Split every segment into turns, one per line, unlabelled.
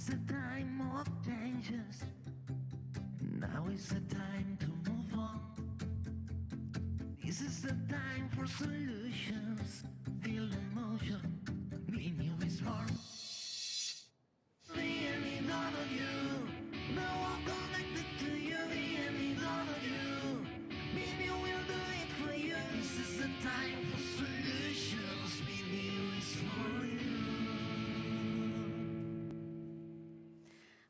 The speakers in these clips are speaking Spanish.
a time of changes. Now is the time to move on. This is the time for solutions. Feel the motion. Be new is born. We need all of you. No one connected to you. We need all of you. Be new will do it for you. This is the time for solutions. Be new is for you.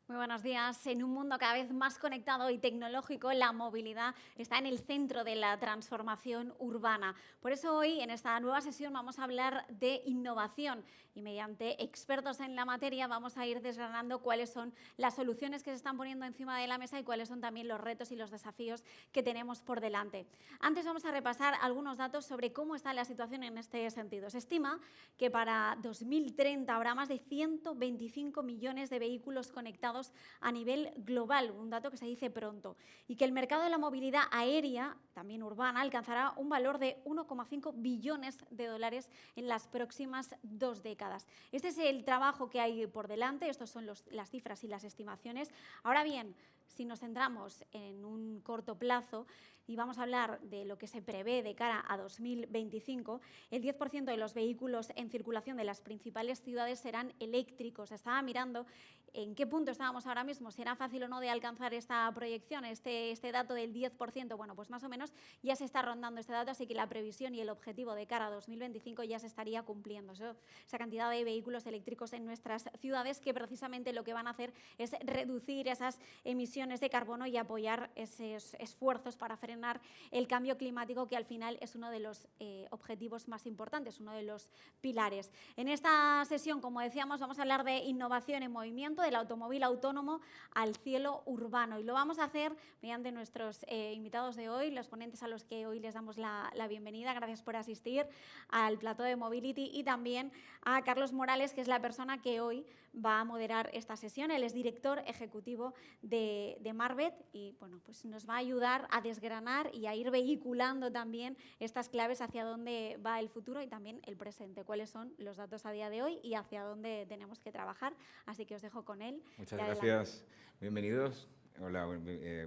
Muy buenos días. En un mundo cada vez más conectado y tecnológico, la movilidad está en el centro de la transformación urbana. Por eso hoy, en esta nueva sesión, vamos a hablar de innovación y mediante expertos en la materia vamos a ir desgranando cuáles son las soluciones que se están poniendo encima de la mesa y cuáles son también los retos y los desafíos que tenemos por delante. Antes vamos a repasar algunos datos sobre cómo está la situación en este sentido. Se estima que para 2030 habrá más de 125 millones de vehículos conectados a nivel global, un dato que se dice pronto, y que el mercado de la movilidad aérea, también urbana, alcanzará un valor de 1,5 billones de dólares en las próximas 2 décadas. Este es el trabajo que hay por delante, estas son las cifras y las estimaciones. Ahora bien, si nos centramos en un corto plazo y vamos a hablar de lo que se prevé de cara a 2025, el 10% de los vehículos en circulación de las principales ciudades serán eléctricos. Estaba mirando en qué punto estábamos ahora mismo, si era fácil o no de alcanzar esta proyección, este dato del 10%. Bueno, pues más o menos ya se está rondando este dato, así que la previsión y el objetivo de cara a 2025 ya se estaría cumpliendo. Esa cantidad de vehículos eléctricos en nuestras ciudades que precisamente lo que van a hacer es reducir esas emisiones de carbono y apoyar esos esfuerzos para frenar el cambio climático, que al final es uno de los objetivos más importantes, uno de los pilares. En esta sesión, como decíamos, vamos a hablar de innovación en movimiento, del automóvil autónomo al cielo urbano, y lo vamos a hacer mediante nuestros invitados de hoy, los ponentes a los que hoy les damos la bienvenida. Gracias por asistir al plató de Mobility, y también a Carlos Morales, que es la persona que hoy va a moderar esta sesión. Él es director ejecutivo de Marbet y bueno, pues nos va a ayudar a desgranar y a ir vehiculando también estas claves hacia dónde va el futuro y también el presente, cuáles son los datos a día de hoy y hacia dónde tenemos que trabajar. Así que os dejo con él.
Muchas gracias. Bienvenidos. Hola,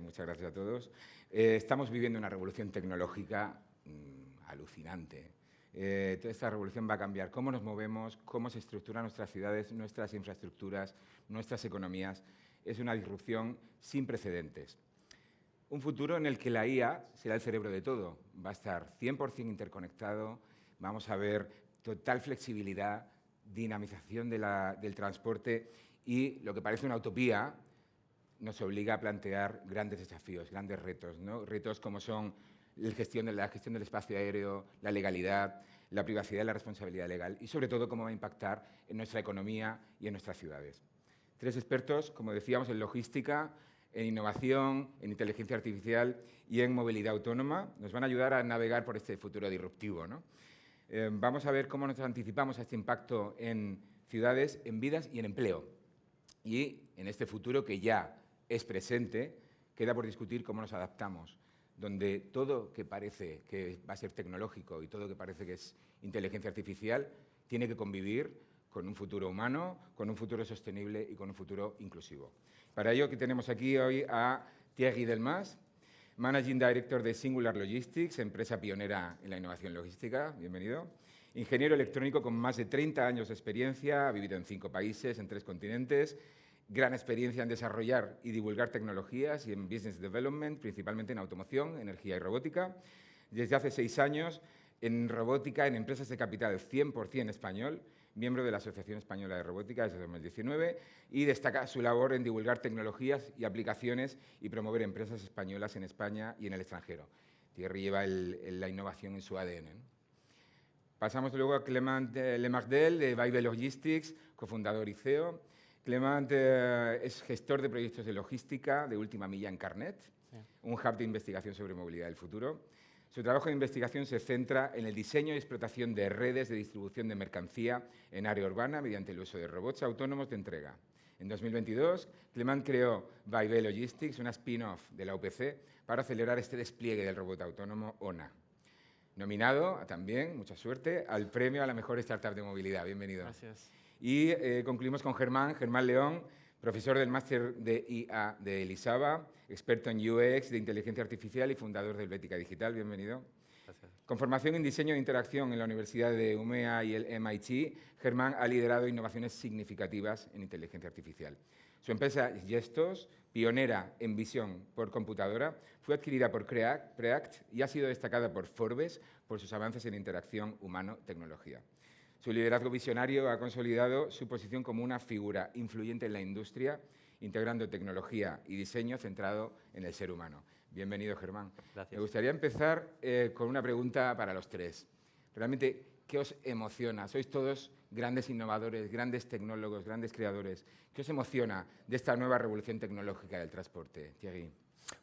muchas gracias a todos. Estamos viviendo una revolución tecnológica alucinante. Toda esta revolución va a cambiar cómo nos movemos, cómo se estructuran nuestras ciudades, nuestras infraestructuras, nuestras economías. Es una disrupción sin precedentes. Un futuro en el que la IA será el cerebro de todo. Va a estar 100% interconectado, vamos a ver total flexibilidad, dinamización del transporte, y lo que parece una utopía nos obliga a plantear grandes desafíos, grandes retos, ¿no? Retos como son la gestión del espacio aéreo, la legalidad, la privacidad y la responsabilidad legal, y sobre todo cómo va a impactar en nuestra economía y en nuestras ciudades. 3 expertos, como decíamos, en logística, en innovación, en inteligencia artificial y en movilidad autónoma, nos van a ayudar a navegar por este futuro disruptivo, ¿no? Vamos a ver cómo nos anticipamos a este impacto en ciudades, en vidas y en empleo. Y en este futuro que ya es presente, queda por discutir cómo nos adaptamos, donde todo que parece que va a ser tecnológico y todo que parece que es inteligencia artificial tiene que convivir con un futuro humano, con un futuro sostenible y con un futuro inclusivo. Para ello, que tenemos aquí hoy a Thierry Delmas, Managing Director de Singular Logistics, empresa pionera en la innovación logística. Bienvenido. Ingeniero electrónico con más de 30 años de experiencia, ha vivido en 5 países, en 3 continentes, gran experiencia en desarrollar y divulgar tecnologías y en Business Development, principalmente en automoción, energía y robótica. Desde hace 6 años en robótica en empresas de capital 100% español, miembro de la Asociación Española de Robótica desde 2019, y destaca su labor en divulgar tecnologías y aplicaciones y promover empresas españolas en España y en el extranjero. Thierry lleva la innovación en su ADN, ¿no? Pasamos luego a Clement Lemardel, de Vibe Logistics, cofundador y CEO. Clement es gestor de proyectos de logística de última milla en Carnet, un hub de investigación sobre movilidad del futuro. Su trabajo de investigación se centra en el diseño y explotación de redes de distribución de mercancía en área urbana mediante el uso de robots autónomos de entrega. En 2022, Clement creó Vibe Logistics, una spin-off de la UPC, para acelerar este despliegue del robot autónomo ONA. Nominado también, mucha suerte, al premio a la mejor startup de movilidad. Bienvenido.
Gracias.
Y concluimos con Germán León, profesor del máster de IA de Elisava, experto en UX, de inteligencia artificial y fundador de Helvética Digital. Bienvenido.
Gracias.
Con formación en diseño de interacción en la Universidad de Umea y el MIT, Germán ha liderado innovaciones significativas en inteligencia artificial. Su empresa Gestos, pionera en visión por computadora, fue adquirida por Preact y ha sido destacada por Forbes por sus avances en interacción humano-tecnología. Su liderazgo visionario ha consolidado su posición como una figura influyente en la industria, integrando tecnología y diseño centrado en el ser humano. Bienvenido, Germán.
Gracias.
Me gustaría empezar con una pregunta para los tres. Realmente, ¿qué os emociona? Sois todos grandes innovadores, grandes tecnólogos, grandes creadores. ¿Qué os emociona de esta nueva revolución tecnológica del transporte, Thierry?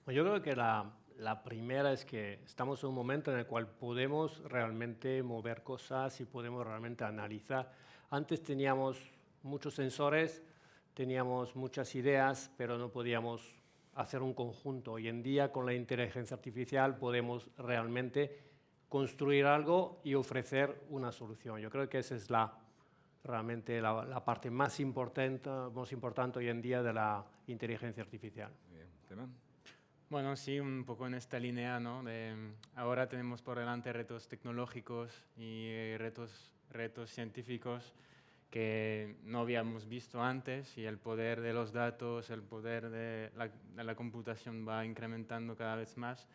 Bueno, yo creo que la primera es que estamos en un momento en el cual podemos realmente mover cosas y podemos realmente analizar. Antes teníamos muchos sensores, teníamos muchas ideas, pero no podíamos hacer un conjunto. Hoy en día, con la inteligencia artificial, podemos realmente construir algo y ofrecer una solución. Yo creo que esa es realmente la parte más importante hoy en día de la inteligencia artificial.
Muy bien. ¿Tema?
Bueno, sí, un poco en esta línea, ¿no? Ahora tenemos por delante retos tecnológicos y retos científicos que no habíamos visto antes, y el poder de los datos, el poder de la computación va incrementando cada vez más.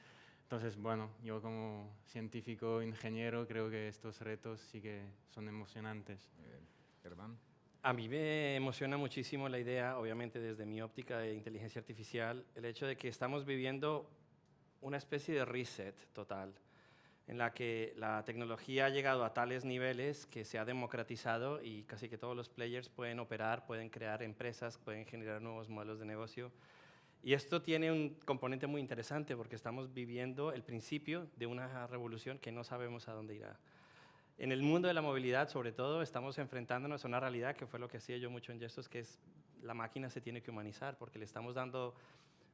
Entonces, bueno, yo como científico, ingeniero, creo que estos retos sí que son emocionantes.
Muy bien. Germán.
A mí me emociona muchísimo la idea, obviamente desde mi óptica de inteligencia artificial, el hecho de que estamos viviendo una especie de reset total, en la que la tecnología ha llegado a tales niveles que se ha democratizado y casi que todos los players pueden operar, pueden crear empresas, pueden generar nuevos modelos de negocio. Y esto tiene un componente muy interesante porque estamos viviendo el principio de una revolución que no sabemos a dónde irá. En el mundo de la movilidad, sobre todo, estamos enfrentándonos a una realidad que fue lo que hacía yo mucho en Gestos, que es la máquina se tiene que humanizar porque le estamos dando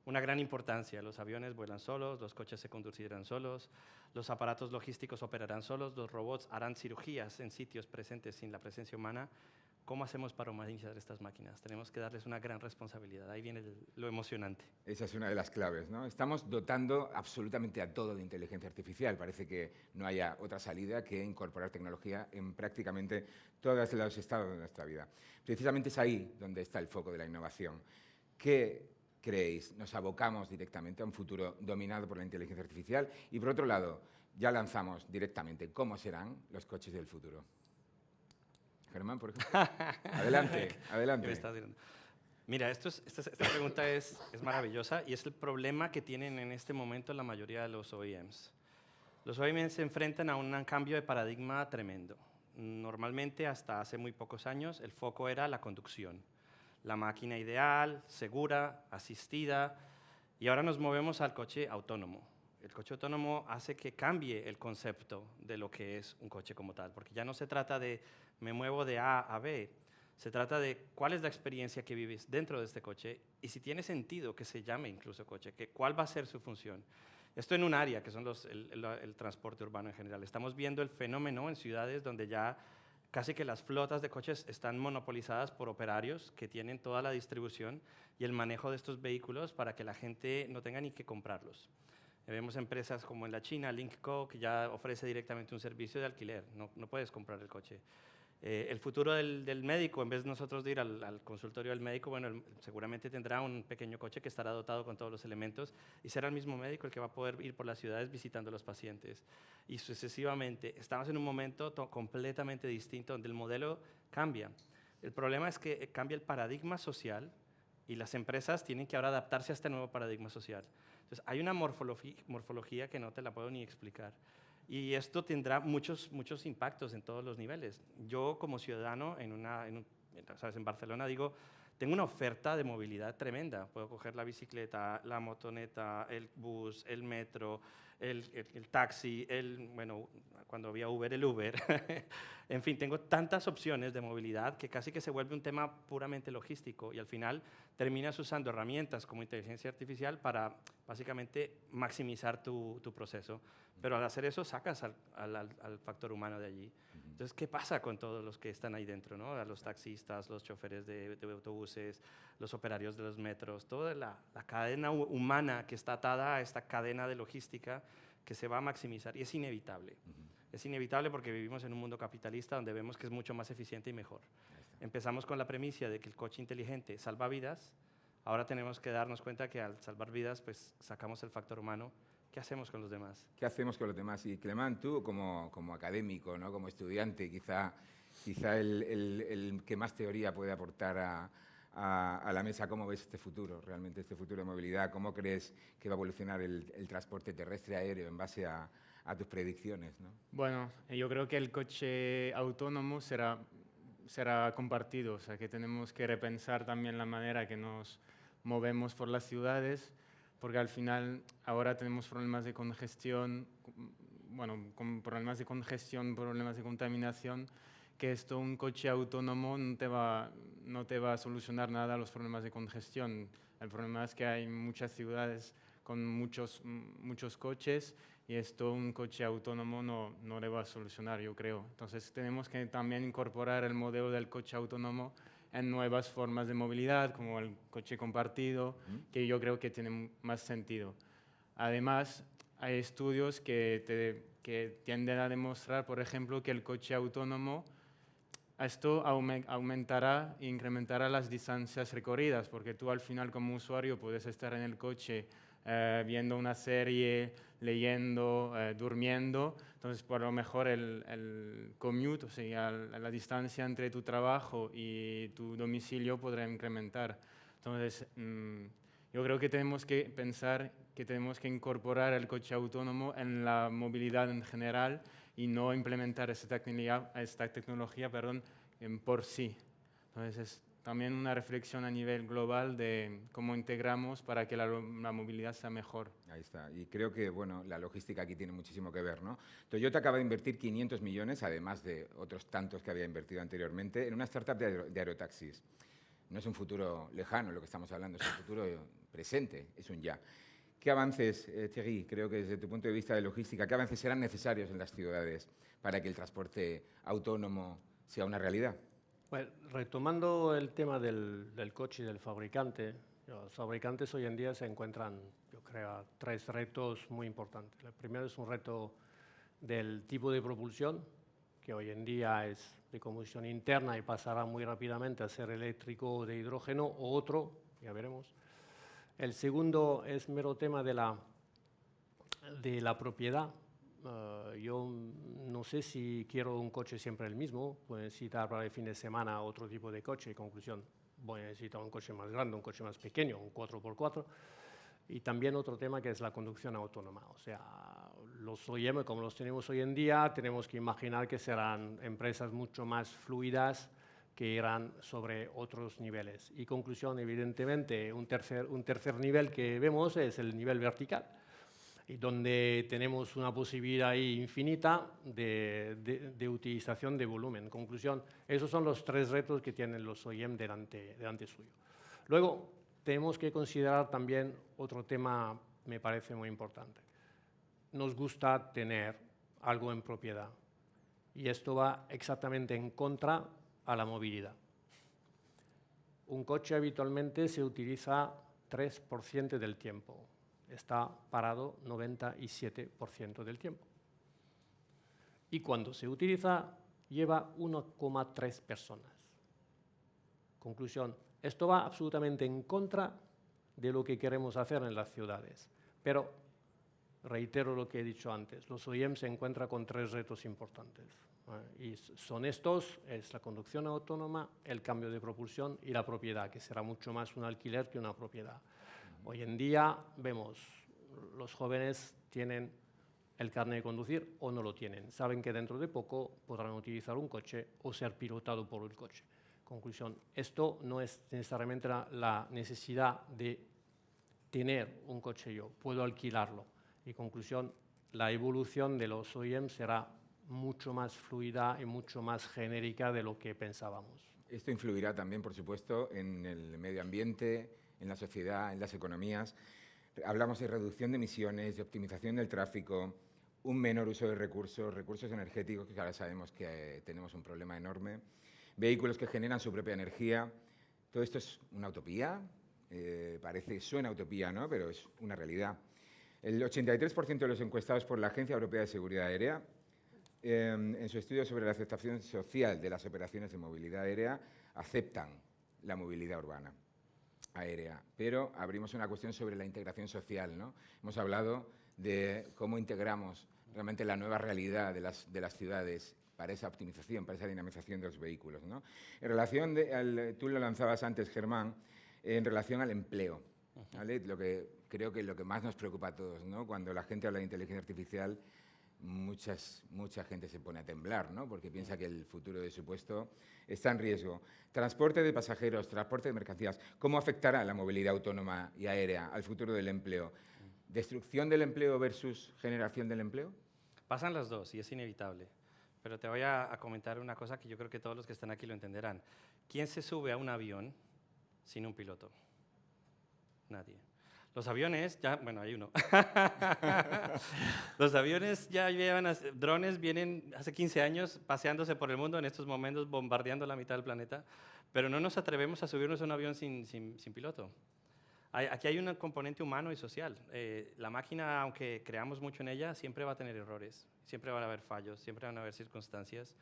una gran importancia. Los aviones vuelan solos, los coches se conducirán solos, los aparatos logísticos operarán solos, los robots harán cirugías en sitios presentes sin la presencia humana. ¿Cómo hacemos para humanizar estas máquinas? Tenemos que darles una gran responsabilidad. Ahí viene lo emocionante.
Esa es una de las claves, ¿no? Estamos dotando absolutamente a todo de inteligencia artificial. Parece que no haya otra salida que incorporar tecnología en prácticamente todos los estados de nuestra vida. Precisamente es ahí donde está el foco de la innovación. ¿Qué creéis? ¿Nos abocamos directamente a un futuro dominado por la inteligencia artificial? Y por otro lado, ya lanzamos directamente cómo serán los coches del futuro. Germán, por ejemplo. Adelante, adelante.
¿Qué me estás diciendo? Mira, esta pregunta es maravillosa y es el problema que tienen en este momento la mayoría de los OEMs. Los OEMs se enfrentan a un cambio de paradigma tremendo. Normalmente, hasta hace muy pocos años, el foco era la conducción. La máquina ideal, segura, asistida, y ahora nos movemos al coche autónomo. El coche autónomo hace que cambie el concepto de lo que es un coche como tal, porque ya no se trata de me muevo de A a B, se trata de cuál es la experiencia que vives dentro de este coche y si tiene sentido que se llame incluso coche, que cuál va a ser su función. Esto en un área que son el transporte urbano en general. Estamos viendo el fenómeno en ciudades donde ya casi que las flotas de coches están monopolizadas por operarios que tienen toda la distribución y el manejo de estos vehículos para que la gente no tenga ni que comprarlos. Vemos empresas como en la China, Lynk Co, que ya ofrece directamente un servicio de alquiler, no puedes comprar el coche. El futuro del médico, en vez de nosotros de ir al consultorio del médico, bueno, seguramente tendrá un pequeño coche que estará dotado con todos los elementos y será el mismo médico el que va a poder ir por las ciudades visitando a los pacientes. Y sucesivamente, estamos en un momento completamente distinto donde el modelo cambia. El problema es que cambia el paradigma social y las empresas tienen que ahora adaptarse a este nuevo paradigma social. Entonces, hay una morfología que no te la puedo ni explicar. Y esto tendrá muchos impactos en todos los niveles. Yo, como ciudadano, en Barcelona, digo, tengo una oferta de movilidad tremenda. Puedo coger la bicicleta, la motoneta, el bus, el metro, el taxi, bueno, cuando había Uber, el Uber. En fin, tengo tantas opciones de movilidad que casi que se vuelve un tema puramente logístico y al final terminas usando herramientas como inteligencia artificial para básicamente maximizar tu proceso. Pero al hacer eso sacas al factor humano de allí. Entonces, ¿qué pasa con todos los que están ahí dentro, ¿no? A los taxistas, los choferes de autobuses, los operarios de los metros, toda la cadena humana que está atada a esta cadena de logística que se va a maximizar, y es inevitable. Es inevitable porque vivimos en un mundo capitalista donde vemos que es mucho más eficiente y mejor. Empezamos con la premisa de que el coche inteligente salva vidas. Ahora tenemos que darnos cuenta que al salvar vidas, pues sacamos el factor humano. ¿Qué hacemos con los demás?
¿Qué hacemos con los demás? Y Clement, tú como académico, ¿no? Como estudiante, quizá el que más teoría puede aportar a la mesa, ¿cómo ves este futuro, realmente este futuro de movilidad? ¿Cómo crees que va a evolucionar el transporte terrestre aéreo en base a tus predicciones, ¿no?
Bueno, yo creo que el coche autónomo será compartido, o sea que tenemos que repensar también la manera que nos movemos por las ciudades, porque al final ahora tenemos problemas de congestión, problemas de congestión, problemas de contaminación, que un coche autónomo no te va a solucionar nada los problemas de congestión. El problema es que hay muchas ciudades con muchos coches y un coche autónomo no le va a solucionar, yo creo. Entonces tenemos que también incorporar el modelo del coche autónomo en nuevas formas de movilidad, como el coche compartido, que yo creo que tiene más sentido. Además, hay estudios que tienden a demostrar, por ejemplo, que el coche autónomo aumentará e incrementará las distancias recorridas, porque tú al final como usuario puedes estar en el coche viendo una serie, leyendo, durmiendo. Entonces, por lo mejor el commute, o sea, la distancia entre tu trabajo y tu domicilio podrá incrementar. Entonces, yo creo que tenemos que pensar que tenemos que incorporar el coche autónomo en la movilidad en general y no implementar esta tecnología por sí. Entonces, es también una reflexión a nivel global de cómo integramos para que la movilidad sea mejor.
Ahí está. Y creo que la logística aquí tiene muchísimo que ver, ¿no? Toyota acaba de invertir 500 millones, además de otros tantos que había invertido anteriormente, en una startup de aerotaxis. No es un futuro lejano lo que estamos hablando, es un futuro presente, es un ya. ¿Qué avances, Thierry, creo que desde tu punto de vista de logística, qué avances serán necesarios en las ciudades para que el transporte autónomo sea una realidad?
Bueno, retomando el tema del coche y del fabricante, los fabricantes hoy en día se encuentran, yo creo, 3 retos muy importantes. El primero es un reto del tipo de propulsión, que hoy en día es de combustión interna y pasará muy rápidamente a ser eléctrico o de hidrógeno o otro, ya veremos. El segundo es mero tema de la propiedad. Yo no sé si quiero un coche siempre el mismo, voy a necesitar para el fin de semana otro tipo de coche. En conclusión, voy a necesitar un coche más grande, un coche más pequeño, un 4x4. Y también otro tema que es la conducción autónoma. O sea, los OEM, como los tenemos hoy en día, tenemos que imaginar que serán empresas mucho más fluidas que irán sobre otros niveles. Y conclusión, evidentemente, un tercer nivel que vemos es el nivel vertical, y donde tenemos una posibilidad infinita de utilización de volumen. En conclusión, esos son los 3 retos que tienen los OEM delante suyo. Luego, tenemos que considerar también otro tema, me parece muy importante. Nos gusta tener algo en propiedad, y esto va exactamente en contra a la movilidad. Un coche habitualmente se utiliza 3% del tiempo. Está parado 97% del tiempo. Y cuando se utiliza, lleva 1,3 personas. Conclusión, esto va absolutamente en contra de lo que queremos hacer en las ciudades. Pero, reitero lo que he dicho antes, los OEM se encuentran con 3 retos importantes. Y son estos, es la conducción autónoma, el cambio de propulsión y la propiedad, que será mucho más un alquiler que una propiedad. Hoy en día vemos, los jóvenes tienen el carnet de conducir o no lo tienen. Saben que dentro de poco podrán utilizar un coche o ser pilotado por el coche. Conclusión, esto no es necesariamente la necesidad de tener un coche yo, puedo alquilarlo. Y conclusión, la evolución de los OEM será mucho más fluida y mucho más genérica de lo que pensábamos.
Esto influirá también, por supuesto, en el medio ambiente, en la sociedad, en las economías. Hablamos de reducción de emisiones, de optimización del tráfico. un menor uso de recursos energéticos, que ahora sabemos que tenemos un problema enorme, vehículos que generan su propia energía. Todo esto es una utopía, suena utopía, ¿no? Pero es una realidad. El 83% de los encuestados por la Agencia Europea de Seguridad Aérea, en su estudio sobre la aceptación social de las operaciones de movilidad aérea, aceptan la movilidad urbana aérea. Pero abrimos una cuestión sobre la integración social, ¿no? Hemos hablado de cómo integramos realmente la nueva realidad de las ciudades para esa optimización, para esa dinamización de los vehículos, ¿no? En relación, tú lo lanzabas antes, Germán, en relación al empleo, ¿vale? Creo que lo que más nos preocupa a todos, ¿no? Cuando la gente habla de inteligencia artificial, mucha gente se pone a temblar, ¿no? Porque piensa que el futuro de su puesto está en riesgo. Transporte de pasajeros, transporte de mercancías. ¿Cómo afectará la movilidad autónoma y aérea al futuro del empleo? ¿Destrucción del empleo versus generación del empleo?
Pasan las dos y es inevitable. Pero te voy a comentar una cosa que yo creo que todos los que están aquí lo entenderán. ¿Quién se sube a un avión sin un piloto? Nadie. Los aviones, bueno, hay uno. Los aviones ya llevan, drones vienen hace 15 años paseándose por el mundo, en estos momentos bombardeando la mitad del planeta, pero no nos atrevemos a subirnos a un avión sin piloto. Aquí hay un componente humano y social. La máquina, aunque creamos mucho en ella, siempre va a tener errores, siempre van a haber fallos, siempre van a haber circunstancias.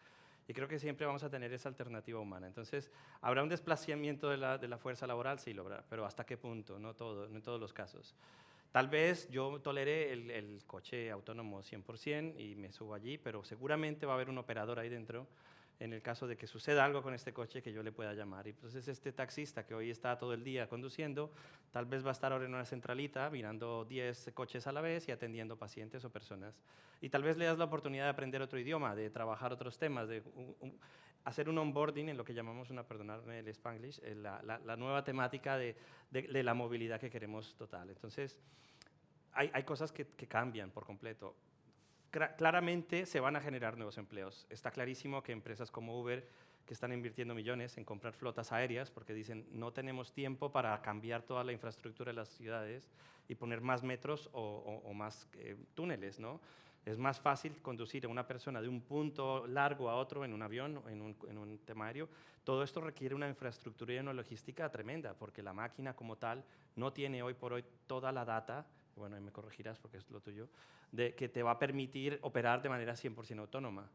Y creo que siempre vamos a tener esa alternativa humana. Entonces, ¿habrá un desplazamiento de la fuerza laboral? Sí, lo habrá, pero ¿hasta qué punto? No en todos los casos. Tal vez yo tolere el coche autónomo 100% y me subo allí, pero seguramente va a haber un operador ahí dentro en el caso de que suceda algo con este coche que yo le pueda llamar. Y entonces este taxista que hoy está todo el día conduciendo, tal vez va a estar ahora en una centralita mirando 10 coches a la vez y atendiendo pacientes o personas. Y tal vez le das la oportunidad de aprender otro idioma, de trabajar otros temas, de hacer un onboarding en lo que llamamos, perdonadme el Spanglish, la nueva temática de la movilidad que queremos total. Entonces, hay cosas que cambian por completo. Claramente se van a generar nuevos empleos. Está clarísimo que empresas como Uber, que están invirtiendo millones en comprar flotas aéreas, porque dicen no tenemos tiempo para cambiar toda la infraestructura de las ciudades y poner más metros o más túneles, ¿no? Es más fácil conducir a una persona de un punto largo a otro en un avión o en un tema aéreo. Todo esto requiere una infraestructura y una logística tremenda, porque la máquina como tal no tiene hoy por hoy toda la data, bueno, ahí me corregirás porque es lo tuyo, que te va a permitir operar de manera 100% autónoma.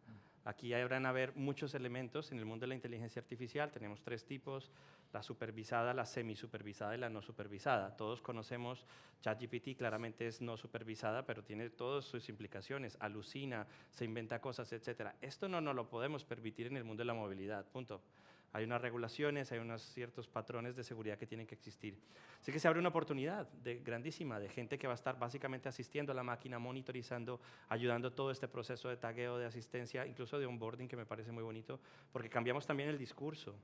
Aquí habrán muchos elementos en el mundo de la inteligencia artificial. Tenemos 3 tipos, la supervisada, la semisupervisada y la no supervisada. Todos conocemos ChatGPT, claramente es no supervisada, pero tiene todas sus implicaciones. Alucina, se inventa cosas, etc. Esto no nos lo podemos permitir en el mundo de la movilidad, punto. Hay unas regulaciones, hay unos ciertos patrones de seguridad que tienen que existir. Así que se abre una oportunidad grandísima de gente que va a estar básicamente asistiendo a la máquina, monitorizando, ayudando todo este proceso de tagueo, de asistencia, incluso de onboarding, que me parece muy bonito, porque cambiamos también el discurso.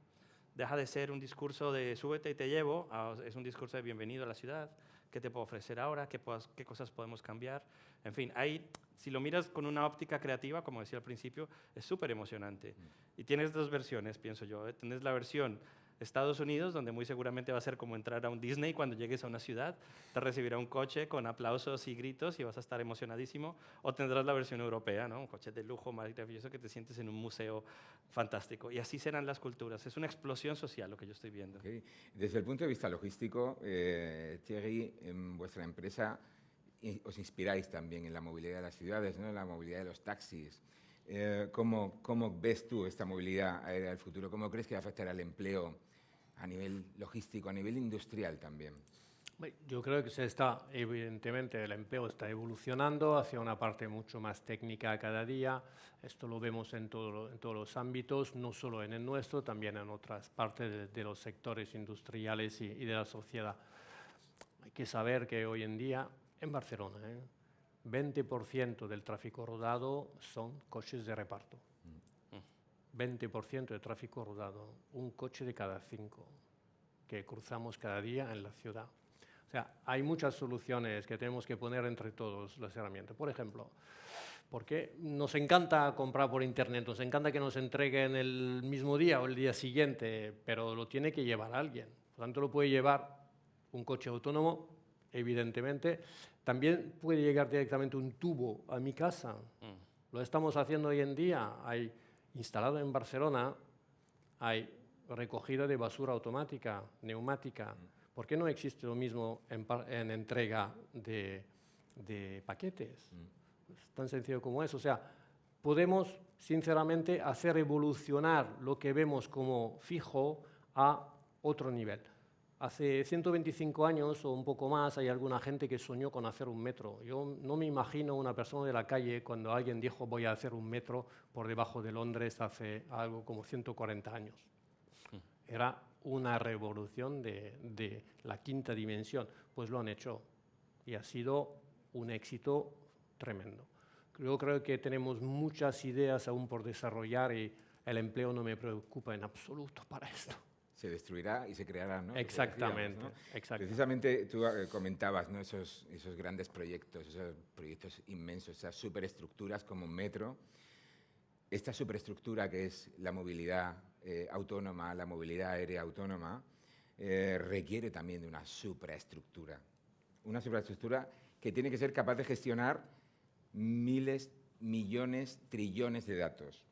Deja de ser un discurso de súbete y te llevo, es un discurso de bienvenido a la ciudad, qué te puedo ofrecer ahora, qué cosas podemos cambiar. En fin, si lo miras con una óptica creativa, como decía al principio, es súper emocionante. Y tienes 2 versiones, pienso yo. Tienes la versión Estados Unidos, donde muy seguramente va a ser como entrar a un Disney cuando llegues a una ciudad, te recibirá un coche con aplausos y gritos y vas a estar emocionadísimo, o tendrás la versión europea, ¿no? Un coche de lujo maravilloso que te sientes en un museo fantástico. Y así serán las culturas. Es una explosión social lo que yo estoy viendo.
Okay. Desde el punto de vista logístico, Thierry, en vuestra empresa os inspiráis también en la movilidad de las ciudades, ¿no? En la movilidad de los taxis. ¿Cómo ves tú esta movilidad aérea del futuro? ¿Cómo crees que va a afectar al empleo a nivel logístico, a nivel industrial también?
Yo creo que evidentemente el empleo está evolucionando hacia una parte mucho más técnica cada día. Esto lo vemos en todos los ámbitos, no solo en el nuestro, también en otras partes de los sectores industriales y de la sociedad. Hay que saber que hoy en día, en Barcelona, 20% del tráfico rodado son coches de reparto. 20% de tráfico rodado, un coche de cada 5 que cruzamos cada día en la ciudad. O sea, hay muchas soluciones que tenemos que poner entre todos las herramientas. Por ejemplo, porque nos encanta comprar por internet, nos encanta que nos entreguen el mismo día o el día siguiente, pero lo tiene que llevar alguien. Por tanto, lo puede llevar un coche autónomo evidentemente. También puede llegar directamente un tubo a mi casa. Lo estamos haciendo hoy en día. Hay instalado en Barcelona, hay recogida de basura automática, neumática. ¿Por qué no existe lo mismo en entrega de paquetes? Es tan sencillo como eso. O sea, podemos, sinceramente, hacer evolucionar lo que vemos como fijo a otro nivel. Hace 125 años o un poco más hay alguna gente que soñó con hacer un metro. Yo no me imagino una persona de la calle cuando alguien dijo voy a hacer un metro por debajo de Londres hace algo como 140 años. Era una revolución de la quinta dimensión. Pues lo han hecho y ha sido un éxito tremendo. Yo creo que tenemos muchas ideas aún por desarrollar y el empleo no me preocupa en absoluto para esto.
Se destruirá y se creará, ¿no?
Exactamente.
¿No?
Exactamente.
Precisamente tú comentabas, ¿no? esos grandes proyectos, esos proyectos inmensos, esas superestructuras como un metro. Esta superestructura que es la movilidad autónoma, la movilidad aérea autónoma, requiere también de una supraestructura. Una supraestructura que tiene que ser capaz de gestionar miles, millones, trillones de datos.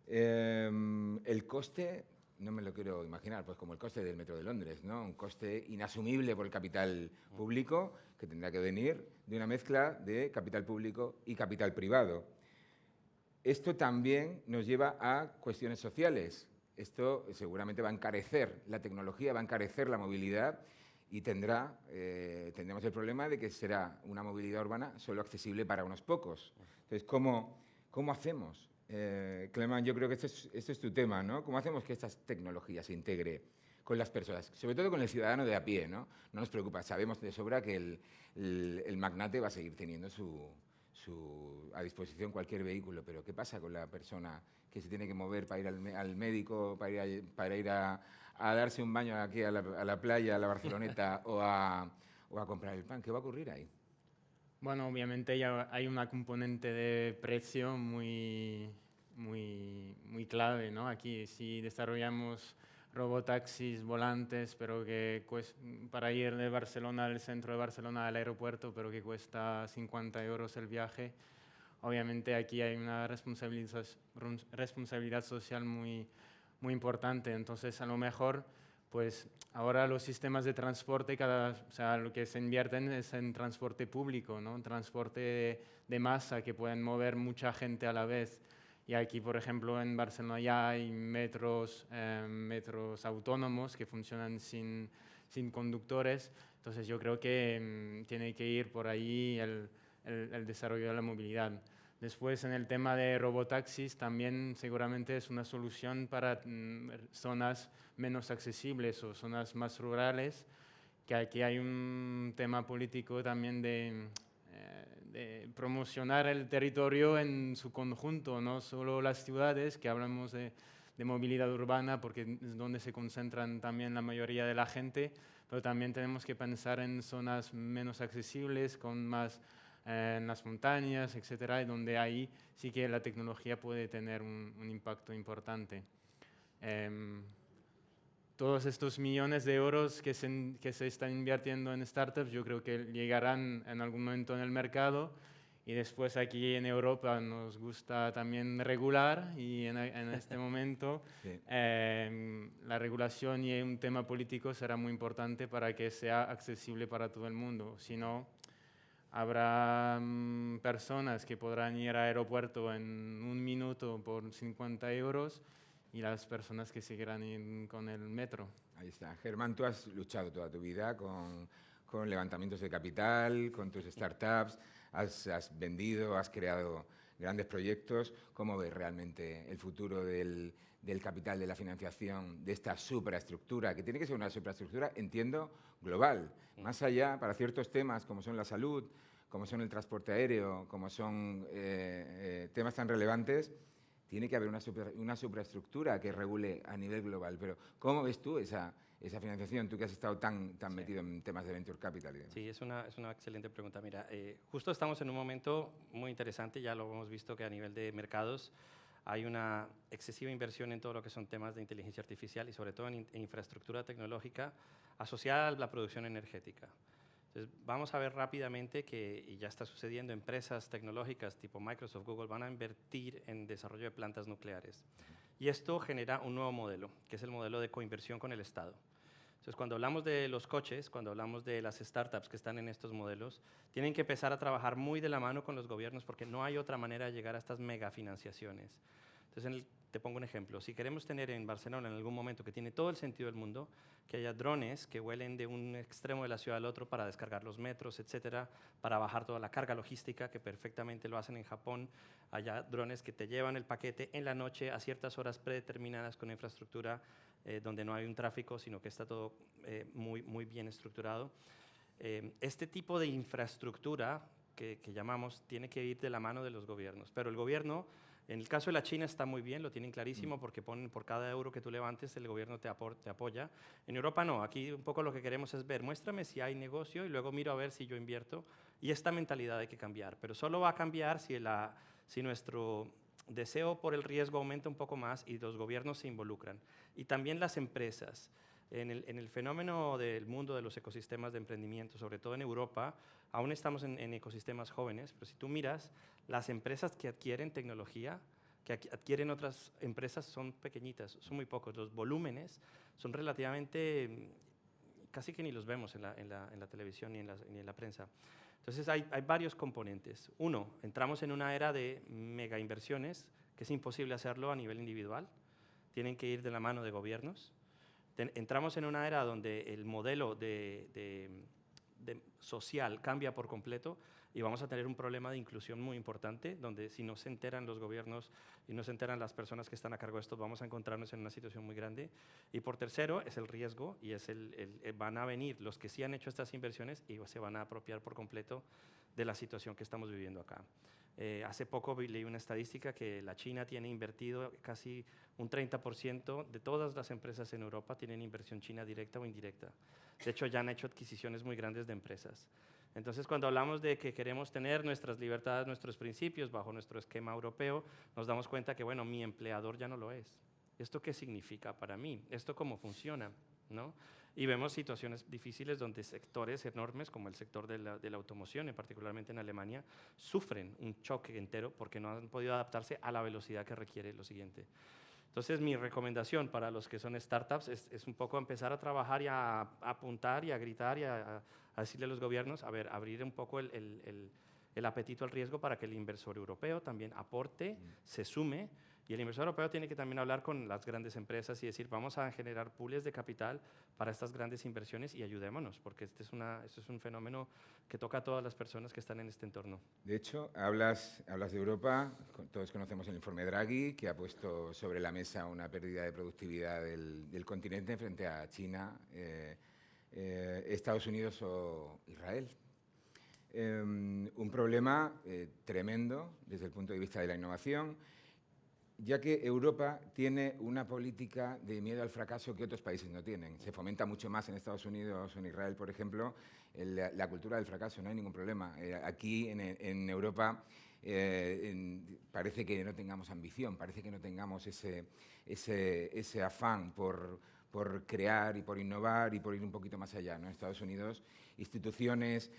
El coste, no me lo quiero imaginar, pues como el coste del Metro de Londres, ¿no? Un coste inasumible por el capital público que tendrá que venir de una mezcla de capital público y capital privado. Esto también nos lleva a cuestiones sociales. Esto seguramente va a encarecer la tecnología, va a encarecer la movilidad y tendremos el problema de que será una movilidad urbana solo accesible para unos pocos. Entonces, ¿cómo hacemos? Clement, yo creo que este es tu tema, ¿no? ¿Cómo hacemos que esta tecnología se integre con las personas? Sobre todo con el ciudadano de a pie, ¿no? No nos preocupa, sabemos de sobra que el magnate va a seguir teniendo a disposición cualquier vehículo, pero ¿qué pasa con la persona que se tiene que mover para ir al médico, para ir a darse un baño aquí a la playa, a la Barceloneta o a comprar el pan? ¿Qué va a ocurrir ahí?
Bueno, obviamente ya hay una componente de precio muy clave, ¿no? Aquí si desarrollamos robotaxis volantes, pero que para ir de Barcelona al centro de Barcelona al aeropuerto, pero que cuesta 50 euros el viaje, obviamente aquí hay una responsabilidad social muy importante. Entonces, a lo mejor, pues ahora los sistemas de transporte, o sea, lo que se invierten es en transporte público, ¿no? Transporte de masa que pueden mover mucha gente a la vez. Y aquí, por ejemplo, en Barcelona ya hay metros autónomos que funcionan sin conductores. Entonces, yo creo que tiene que ir por ahí el desarrollo de la movilidad. Después, en el tema de robotaxis, también seguramente es una solución para zonas menos accesibles o zonas más rurales, que aquí hay un tema político también de promocionar el territorio en su conjunto, no solo las ciudades, que hablamos de movilidad urbana porque es donde se concentran también la mayoría de la gente, pero también tenemos que pensar en zonas menos accesibles, con más en las montañas, etcétera, y donde ahí sí que la tecnología puede tener un impacto importante. Todos estos millones de euros que se están invirtiendo en startups, yo creo que llegarán en algún momento en el mercado, y después aquí en Europa nos gusta también regular, y en este momento
Sí.
la regulación y un tema político será muy importante para que sea accesible para todo el mundo. Si no, habrá personas que podrán ir al aeropuerto en un minuto por 50 euros y las personas que seguirán ir con el metro.
Ahí está. Germán, tú has luchado toda tu vida con levantamientos de capital, con tus startups, has vendido, has creado grandes proyectos. ¿Cómo ves realmente el futuro del capital, de la financiación, de esta supraestructura, que tiene que ser una supraestructura, entiendo, global, más allá para ciertos temas como son la salud, como son el transporte aéreo, como son temas tan relevantes? Tiene que haber una supraestructura que regule a nivel global. Pero ¿cómo ves tú esa financiación, tú que has estado tan metido en temas de Venture Capital? Digamos?
Sí, es una excelente pregunta. Mira, justo estamos en un momento muy interesante, ya lo hemos visto que a nivel de mercados hay una excesiva inversión en todo lo que son temas de inteligencia artificial y sobre todo en infraestructura tecnológica asociada a la producción energética. Entonces, vamos a ver rápidamente que, y ya está sucediendo, empresas tecnológicas tipo Microsoft, Google, van a invertir en desarrollo de plantas nucleares. Y esto genera un nuevo modelo, que es el modelo de coinversión con el Estado. Entonces, cuando hablamos de los coches, cuando hablamos de las startups que están en estos modelos, tienen que empezar a trabajar muy de la mano con los gobiernos porque no hay otra manera de llegar a estas megafinanciaciones. Entonces, te pongo un ejemplo. Si queremos tener en Barcelona en algún momento, que tiene todo el sentido del mundo, que haya drones que vuelen de un extremo de la ciudad al otro para descargar los metros, etcétera, para bajar toda la carga logística, que perfectamente lo hacen en Japón. Haya drones que te llevan el paquete en la noche a ciertas horas predeterminadas con infraestructura donde no hay un tráfico, sino que está todo muy bien estructurado. Este tipo de infraestructura que llamamos tiene que ir de la mano de los gobiernos, pero el gobierno, en el caso de la China está muy bien, lo tienen clarísimo porque ponen por cada euro que tú levantes el gobierno te apoya. En Europa no, aquí un poco lo que queremos es ver, muéstrame si hay negocio y luego miro a ver si yo invierto, y esta mentalidad hay que cambiar, pero solo va a cambiar si nuestro deseo por el riesgo aumenta un poco más y los gobiernos se involucran. Y también las empresas. En el fenómeno del mundo de los ecosistemas de emprendimiento, sobre todo en Europa, aún estamos en ecosistemas jóvenes, pero si tú miras, las empresas que adquieren tecnología, que adquieren otras empresas, son pequeñitas, son muy pocos. Los volúmenes son relativamente, casi que ni los vemos en la televisión ni en la prensa. Entonces hay varios componentes. Uno, entramos en una era de mega inversiones, que es imposible hacerlo a nivel individual, tienen que ir de la mano de gobiernos. Entramos en una era donde el modelo social cambia por completo y vamos a tener un problema de inclusión muy importante, donde si no se enteran los gobiernos y no se enteran las personas que están a cargo de esto, vamos a encontrarnos en una situación muy grande. Y por tercero, es el riesgo y van a venir los que sí han hecho estas inversiones y se van a apropiar por completo de la situación que estamos viviendo acá. Hace poco leí una estadística que la China tiene invertido casi un 30% de todas las empresas en Europa tienen inversión china directa o indirecta. De hecho, ya han hecho adquisiciones muy grandes de empresas. Entonces, cuando hablamos de que queremos tener nuestras libertades, nuestros principios bajo nuestro esquema europeo, nos damos cuenta que, bueno, mi empleador ya no lo es. ¿Esto qué significa para mí? ¿Esto cómo funciona? ¿No? Y vemos situaciones difíciles donde sectores enormes, como el sector de la automoción, particularmente en Alemania, sufren un choque entero porque no han podido adaptarse a la velocidad que requiere lo siguiente. Entonces, mi recomendación para los que son startups es un poco empezar a trabajar y a apuntar y a gritar y a decirle a los gobiernos, a ver, abrir un poco el apetito al riesgo para que el inversor europeo también aporte, se sume. Y el inversor europeo tiene que también hablar con las grandes empresas y decir, vamos a generar pools de capital para estas grandes inversiones y ayudémonos, porque este es un fenómeno que toca a todas las personas que están en este entorno.
De hecho, hablas de Europa, todos conocemos el informe Draghi, que ha puesto sobre la mesa una pérdida de productividad del continente frente a China, Estados Unidos o Israel. Un problema tremendo desde el punto de vista de la innovación, ya que Europa tiene una política de miedo al fracaso que otros países no tienen. Se fomenta mucho más en Estados Unidos o en Israel, por ejemplo, la cultura del fracaso, no hay ningún problema. Aquí en Europa parece que no tengamos ambición, parece que no tengamos ese afán por crear y por innovar y por ir un poquito más allá, ¿no? En Estados Unidos, instituciones,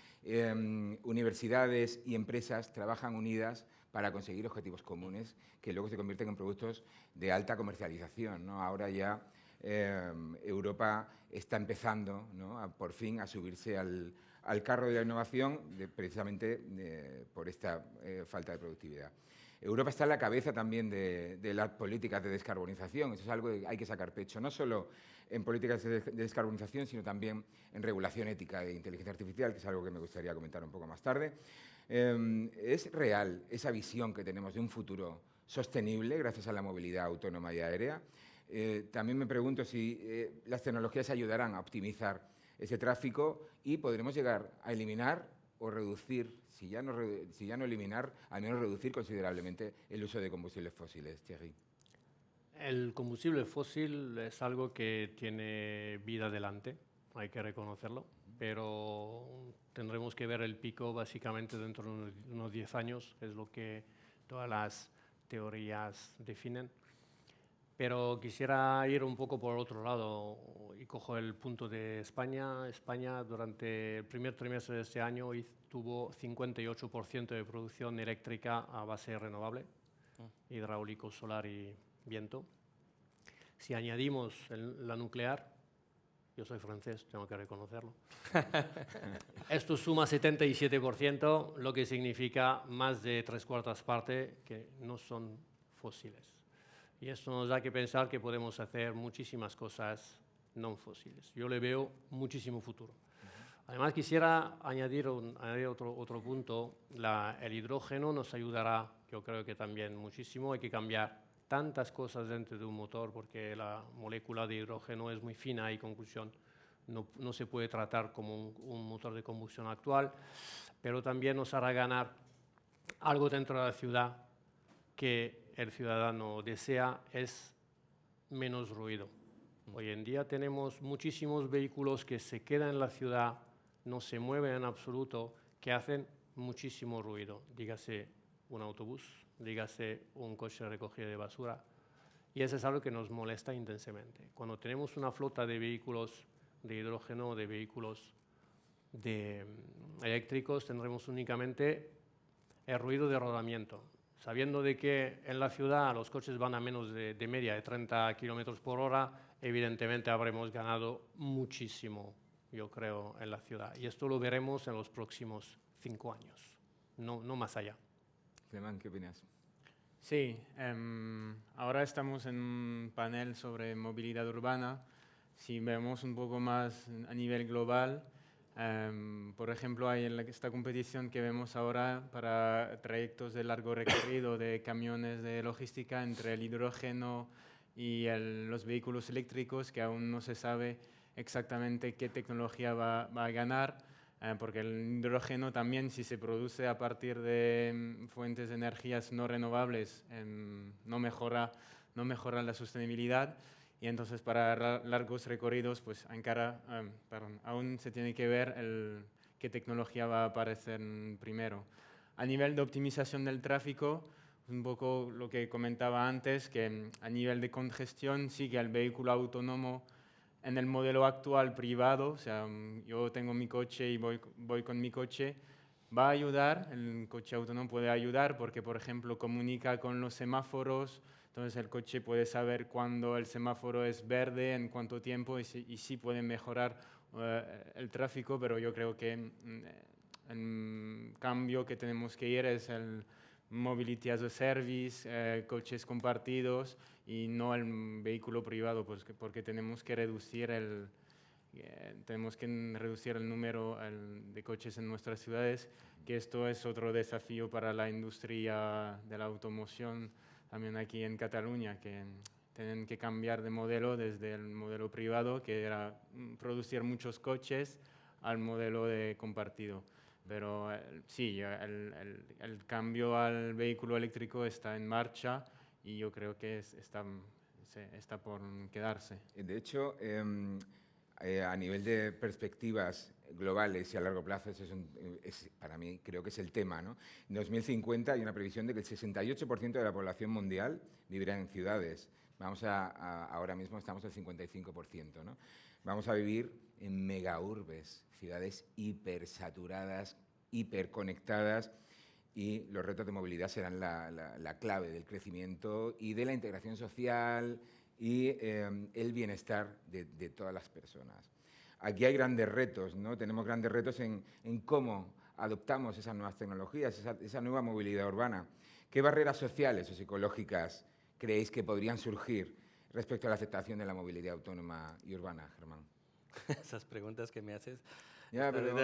universidades y empresas trabajan unidas para conseguir objetivos comunes que luego se convierten en productos de alta comercialización, ¿no? Ahora ya Europa está empezando, ¿no?, por fin a subirse al carro de la innovación precisamente por esta falta de productividad. Europa está en la cabeza también de las políticas de descarbonización. Eso es algo que hay que sacar pecho, no solo en políticas de descarbonización, sino también en regulación ética de inteligencia artificial, que es algo que me gustaría comentar un poco más tarde. ¿Es real esa visión que tenemos de un futuro sostenible gracias a la movilidad autónoma y aérea? También me pregunto si las tecnologías ayudarán a optimizar ese tráfico y podremos llegar a eliminar o reducir, si ya no eliminar, al menos reducir considerablemente el uso de combustibles fósiles. Thierry.
El combustible fósil es algo que tiene vida adelante, hay que reconocerlo, pero tendremos que ver el pico básicamente dentro de unos 10 años, es lo que todas las teorías definen. Pero quisiera ir un poco por otro lado y cojo el punto de España. España durante el primer trimestre de este año tuvo 58% de producción eléctrica a base renovable, hidráulico, solar y viento. Si añadimos la nuclear, yo soy francés, tengo que reconocerlo, esto suma 77%, lo que significa más de 3/4 partes que no son fósiles. Y esto nos da que pensar que podemos hacer muchísimas cosas no fósiles. Yo le veo muchísimo futuro. Además, quisiera añadir otro punto. El hidrógeno nos ayudará, yo creo que también muchísimo. Hay que cambiar tantas cosas dentro de un motor porque la molécula de hidrógeno es muy fina y, conclusión, no se puede tratar como un motor de combustión actual, pero también nos hará ganar algo dentro de la ciudad que el ciudadano desea, es menos ruido. Hoy en día tenemos muchísimos vehículos que se quedan en la ciudad, no se mueven en absoluto, que hacen muchísimo ruido. Dígase un autobús, dígase un coche de recogida de basura. Y eso es algo que nos molesta intensamente. Cuando tenemos una flota de vehículos de hidrógeno, de vehículos eléctricos, tendremos únicamente el ruido de rodamiento. Sabiendo de que en la ciudad los coches van a menos de media de 30 kilómetros por hora, evidentemente habremos ganado muchísimo, yo creo, en la ciudad. Y esto lo veremos en los próximos 5 años, no más allá.
Clemán, ¿qué opinas?
Sí, ahora estamos en un panel sobre movilidad urbana. Si vemos un poco más a nivel global, por ejemplo, hay esta competición que vemos ahora para trayectos de largo recorrido de camiones de logística entre el hidrógeno y los vehículos eléctricos, que aún no se sabe exactamente qué tecnología va a ganar, porque el hidrógeno también, si se produce a partir de fuentes de energías no renovables, no mejora la sostenibilidad. Y entonces para largos recorridos, pues aún se tiene que ver qué tecnología va a aparecer primero. A nivel de optimización del tráfico, un poco lo que comentaba antes, que a nivel de congestión sí que el vehículo autónomo en el modelo actual privado, o sea, yo tengo mi coche y voy con mi coche, va a ayudar, el coche autónomo puede ayudar porque, por ejemplo, comunica con los semáforos. Entonces el coche puede saber cuándo el semáforo es verde, en cuánto tiempo, y sí puede mejorar el tráfico, pero yo creo que el cambio que tenemos que ir es el mobility as a service, coches compartidos y no el vehículo privado, porque tenemos que reducir el número de coches en nuestras ciudades, que esto es otro desafío para la industria de la automoción. También aquí en Cataluña, que tienen que cambiar de modelo desde el modelo privado, que era producir muchos coches, al modelo de compartido. Pero sí, el cambio al vehículo eléctrico está en marcha y yo creo que está por quedarse.
De hecho, a nivel de perspectivas globales y a largo plazo, para mí creo que es el tema, ¿no? En 2050 hay una previsión de que el 68% de la población mundial vivirá en ciudades. Ahora mismo estamos al 55%, ¿no? Vamos a vivir en megaurbes, ciudades hipersaturadas, hiperconectadas, y los retos de movilidad serán la clave del crecimiento y de la integración social y el bienestar de todas las personas. Aquí hay grandes retos, ¿no? Tenemos grandes retos en cómo adoptamos esas nuevas tecnologías, esa nueva movilidad urbana. ¿Qué barreras sociales o psicológicas creéis que podrían surgir respecto a la aceptación de la movilidad autónoma y urbana, Germán?
Esas preguntas que me haces.
Ya, pero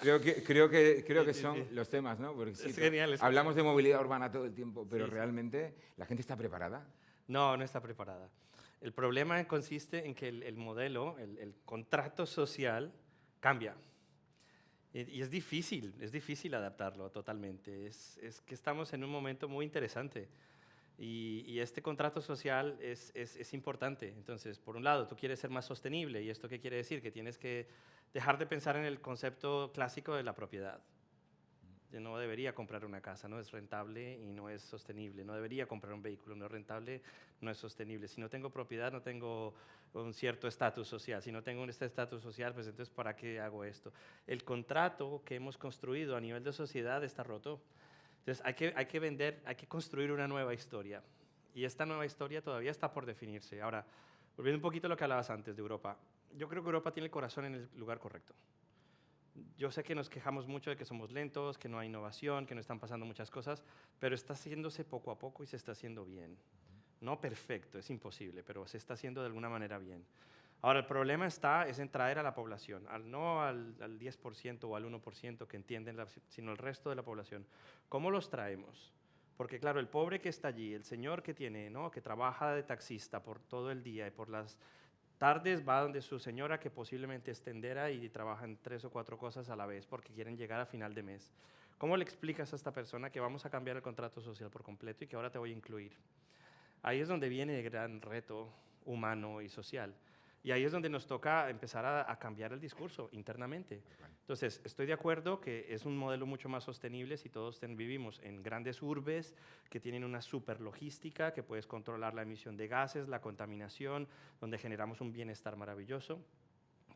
Sí,
creo que son los temas, ¿no? Porque
Es genial.
hablamos de movilidad urbana todo el tiempo, pero realmente la gente está preparada.
No está preparada. El problema consiste en que el modelo, el contrato social, cambia. Y es difícil adaptarlo totalmente. Es que estamos en un momento muy interesante. Y este contrato social es importante. Entonces, por un lado, tú quieres ser más sostenible. ¿Y esto qué quiere decir? Que tienes que dejar de pensar en el concepto clásico de la propiedad. no debería comprar una casa, no es rentable y no es sostenible. No debería comprar un vehículo, no es rentable, no es sostenible. Si no tengo propiedad, no tengo un cierto estatus social. Si no tengo este estatus social, pues entonces ¿para qué hago esto? El contrato que hemos construido a nivel de sociedad está roto. Entonces hay que vender, hay que construir una nueva historia. Y esta nueva historia todavía está por definirse. Ahora, volviendo un poquito a lo que hablabas antes de Europa. Yo creo que Europa tiene el corazón en el lugar correcto. Yo sé que nos quejamos mucho de que somos lentos, que no hay innovación, que no están pasando muchas cosas, pero está haciéndose poco a poco y se está haciendo bien. No perfecto, es imposible, pero se está haciendo de alguna manera bien. Ahora, el problema es en traer a la población, no al 10% o al 1% que entienden, sino al resto de la población. ¿Cómo los traemos? Porque claro, el pobre que está allí, el señor que tiene, ¿no?, que trabaja de taxista por todo el día y por las tardes va donde su señora, que posiblemente es tendera y trabaja en 3 o 4 cosas a la vez porque quieren llegar a final de mes. ¿Cómo le explicas a esta persona que vamos a cambiar el contrato social por completo y que ahora te voy a incluir? Ahí es donde viene el gran reto humano y social. Y ahí es donde nos toca empezar a cambiar el discurso internamente. Entonces, estoy de acuerdo que es un modelo mucho más sostenible si todos vivimos en grandes urbes que tienen una super logística, que puedes controlar la emisión de gases, la contaminación, donde generamos un bienestar maravilloso.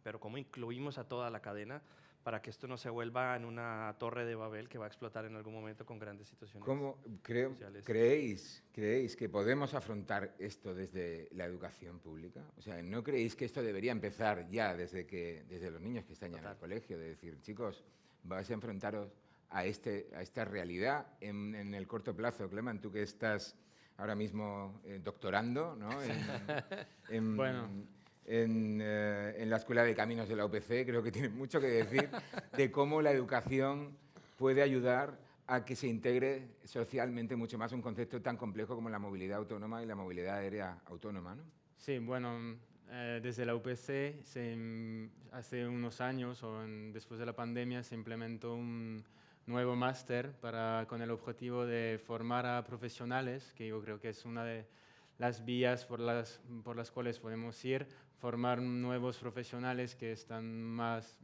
Pero ¿cómo incluimos a toda la cadena para que esto no se vuelva en una torre de Babel que va a explotar en algún momento con grandes situaciones
¿Cómo
sociales?
creéis que podemos afrontar esto desde la educación pública? O sea, ¿no creéis que esto debería empezar ya desde los niños que están ya en el colegio? De decir, chicos, vais a enfrentaros a esta realidad en el corto plazo. Cleman, tú que estás ahora mismo doctorando, ¿no?
Bueno.
En la Escuela de Caminos de la UPC, creo que tiene mucho que decir de cómo la educación puede ayudar a que se integre socialmente mucho más un concepto tan complejo como la movilidad autónoma y la movilidad aérea autónoma, ¿no?
Sí, bueno, desde la UPC hace unos años después de la pandemia se implementó un nuevo máster con el objetivo de formar a profesionales, que yo creo que es una de las vías por las cuales podemos ir, formar nuevos profesionales que están más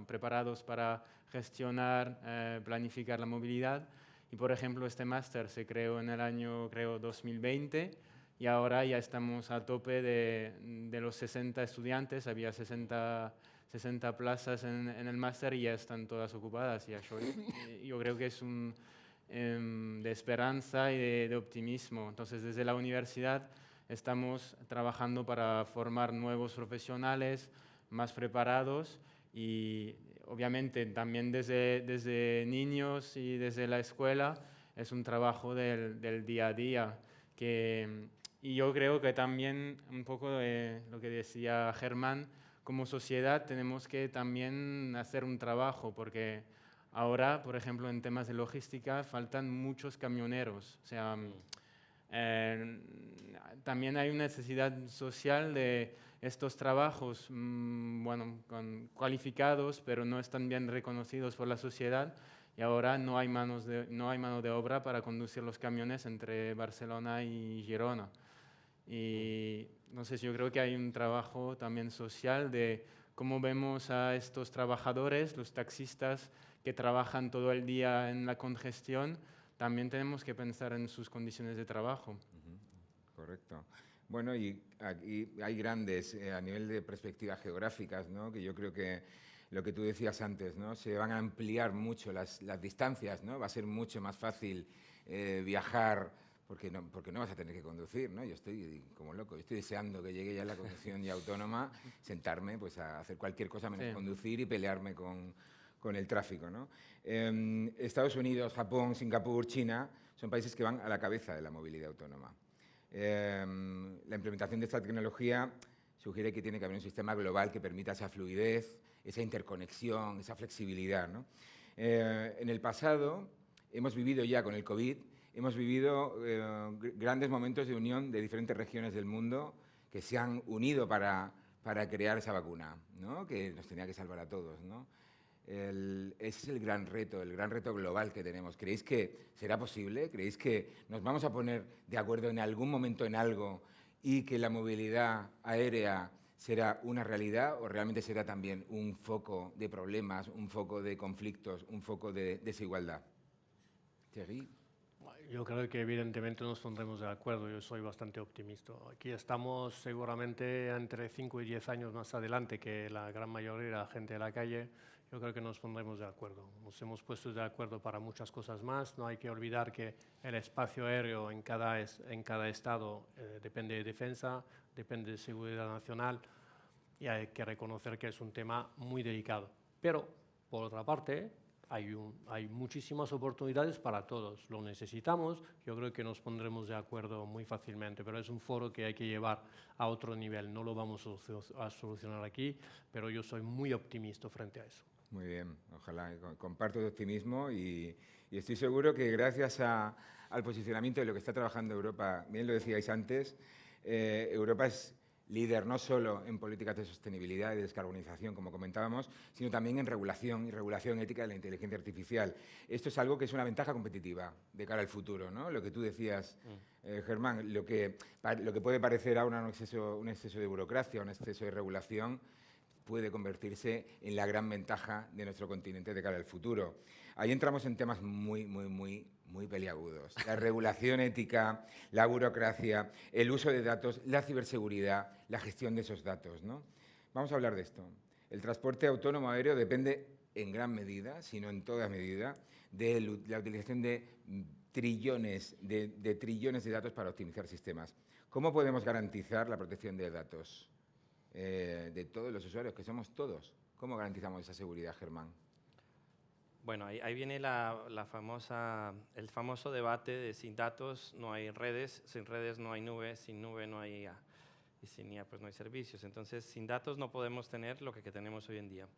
preparados para gestionar, planificar la movilidad. Y, por ejemplo, este máster se creó en el año, 2020, y ahora ya estamos a tope de los 60 estudiantes. Había 60 plazas en el máster y ya están todas ocupadas. Yo creo que es de esperanza y de optimismo. Entonces, desde la universidad estamos trabajando para formar nuevos profesionales más preparados y obviamente también desde niños y desde la escuela es un trabajo del día a día. Y yo creo que también un poco de lo que decía Germán, como sociedad tenemos que también hacer un trabajo porque ahora, por ejemplo, en temas de logística faltan muchos camioneros. O sea, también hay una necesidad social de estos trabajos cualificados, pero no están bien reconocidos por la sociedad. Y ahora no hay mano de obra para conducir los camiones entre Barcelona y Girona. Y entonces yo creo que hay un trabajo también social de cómo vemos a estos trabajadores, los taxistas que trabajan todo el día en la congestión. También tenemos que pensar en sus condiciones de trabajo.
Correcto. Bueno, y aquí hay grandes, a nivel de perspectivas geográficas, ¿no?, que yo creo que lo que tú decías antes, ¿no?, se van a ampliar mucho las distancias, ¿no? Va a ser mucho más fácil viajar porque no vas a tener que conducir, ¿no? Yo estoy como loco, estoy deseando que llegue ya la conducción ya autónoma, sentarme pues a hacer cualquier cosa menos conducir y pelearme con el tráfico, ¿no? Estados Unidos, Japón, Singapur, China son países que van a la cabeza de la movilidad autónoma. La implementación de esta tecnología sugiere que tiene que haber un sistema global que permita esa fluidez, esa interconexión, esa flexibilidad, ¿no? En el pasado hemos vivido ya con el COVID, hemos vivido grandes momentos de unión de diferentes regiones del mundo que se han unido para crear esa vacuna, ¿no?, que nos tenía que salvar a todos, ¿no? Ese es el gran reto global que tenemos. ¿Creéis que será posible? ¿Creéis que nos vamos a poner de acuerdo en algún momento en algo y que la movilidad aérea será una realidad o realmente será también un foco de problemas, un foco de conflictos, un foco de desigualdad? Thierry.
Yo creo que evidentemente nos pondremos de acuerdo, yo soy bastante optimista. Aquí estamos seguramente entre 5 y 10 años más adelante que la gran mayoría de la gente de la calle. Yo creo que nos pondremos de acuerdo. Nos hemos puesto de acuerdo para muchas cosas más. No hay que olvidar que el espacio aéreo en cada estado depende de defensa, depende de seguridad nacional y hay que reconocer que es un tema muy delicado. Pero, por otra parte, hay muchísimas oportunidades para todos. Lo necesitamos, yo creo que nos pondremos de acuerdo muy fácilmente, pero es un foro que hay que llevar a otro nivel. No lo vamos a solucionar aquí, pero yo soy muy optimista frente a eso.
Muy bien, ojalá. Comparto tu optimismo y estoy seguro que gracias al posicionamiento de lo que está trabajando Europa, bien lo decíais antes, Europa es líder no solo en políticas de sostenibilidad y de descarbonización, como comentábamos, sino también en regulación y regulación ética de la inteligencia artificial. Esto es algo que es una ventaja competitiva de cara al futuro, ¿no? Lo que tú decías, Germán, lo que puede parecer ahora un exceso de burocracia, un exceso de regulación, puede convertirse en la gran ventaja de nuestro continente de cara al futuro. Ahí entramos en temas muy peliagudos. La regulación ética, la burocracia, el uso de datos, la ciberseguridad, la gestión de esos datos, ¿no? Vamos a hablar de esto. El transporte autónomo aéreo depende en gran medida, si no en toda medida, de la utilización de trillones de datos para optimizar sistemas. ¿Cómo podemos garantizar la protección de datos de todos los usuarios, que somos todos? ¿Cómo garantizamos esa seguridad, Germán?
Bueno, ahí viene el famoso debate de sin datos no hay redes, sin redes no hay nube, sin nube no hay IA, y sin IA pues no hay servicios. Entonces, sin datos no podemos tener lo que tenemos hoy en día.